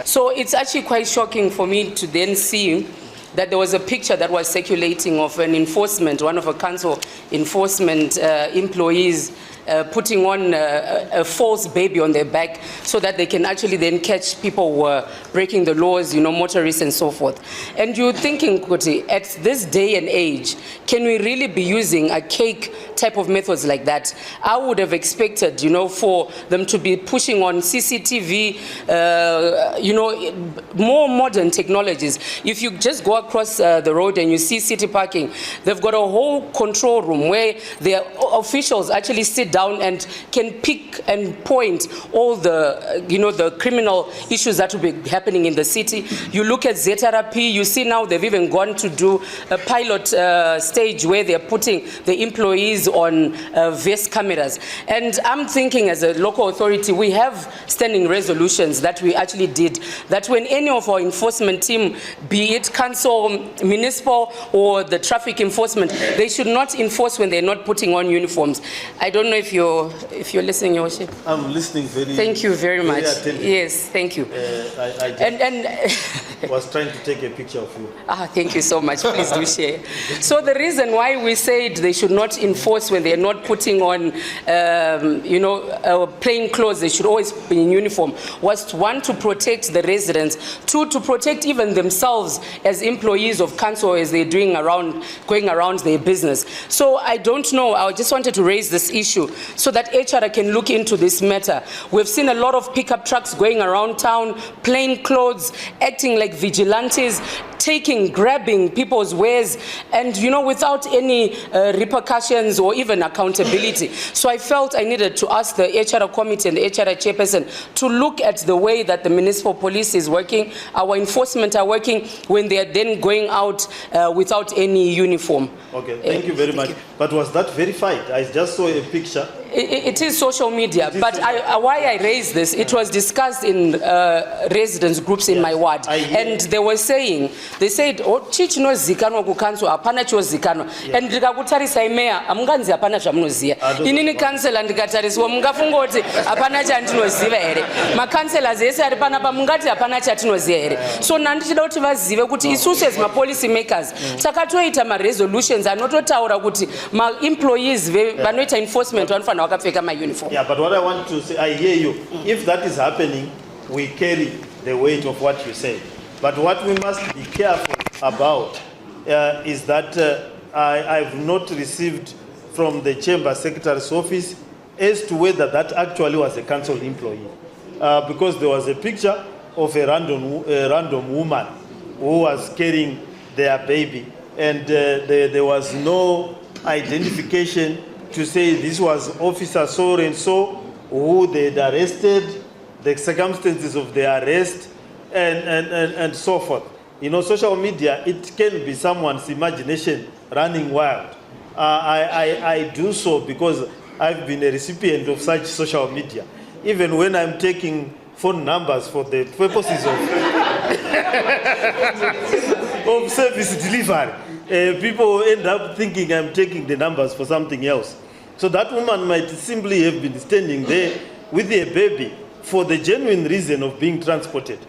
So it's actually quite shocking for me to then see that there was a picture that was circulating of an enforcement, one of a council enforcement employees putting on a false baby on their back so that they can actually then catch people who are breaking the laws, motorists and so forth. And you're thinking, Kuti, at this day and age, can we really be using archaic type of methods like that? I would have expected, for them to be pushing on CCTV, more modern technologies. If you just go across the road and you see city parking, they've got a whole control room where their officials actually sit down and can pick and point all the, the criminal issues that will be happening in the city. You look at ZRP, you see now they've even gone to do a pilot stage where they're putting the employees on vest cameras. And I'm thinking as a local authority, we have standing resolutions that we actually did, that when any of our enforcement team, be it council, municipal, or the traffic enforcement, they should not enforce when they're not putting on uniforms. I don't know if you're listening, Your Worship. I'm listening very. Thank you very much. Attentive. Yes, thank you. I was trying to take a picture of you. Thank you so much. Please do share. So the reason why we said they should not enforce when they're not putting on, plain clothes, they should always be in uniform, was one, to protect the residents, two, to protect even themselves as employees of council as they're going around their business. So I don't know. I just wanted to raise this issue so that HR can look into this matter. We've seen a lot of pickup trucks going around town, plain clothes, acting like vigilantes, grabbing people's wares, and without any repercussions or even accountability. So I felt I needed to ask the HR committee and the HR chairperson to look at the way that the municipal police is working, our enforcement are working, when they are then going out without any uniform. Okay, thank you very much. But was that verified? I just saw a picture. It is social media, but why I raised this, it was discussed in residents groups in my ward, and they said, chichi no zikano kukanso apana cho zikano, and ndikakutarisa imea amunganzi apana zvamunozia. Inini kansela ndikatariswa mungafunga kuti apana chandinoziva here. Makanselas ese ari panapa mungati apana chatinoziva here. So nandichida kuti vazive kuti isusu as policy makers takatoita ma resolutions anototaura kuti ma employees vanoita enforcement vanofana vakapfeka ma uniform. Yeah, but what I want to say, I hear you. If that is happening, we carry the weight of what you say. But what we must be careful about is that I've not received from the Chamber Secretary's office as to whether that actually was a council employee. Because there was a picture of a random woman who was carrying their baby, and there was no identification to say this was officer so and so who they'd arrested, the circumstances of the arrest, and so forth. Social media, it can be someone's imagination running wild. I do so because I've been a recipient of such social media. Even when I'm taking phone numbers for the purposes of service delivery, people end up thinking I'm taking the numbers for something else. So that woman might simply have been standing there with a baby for the genuine reason of being transported.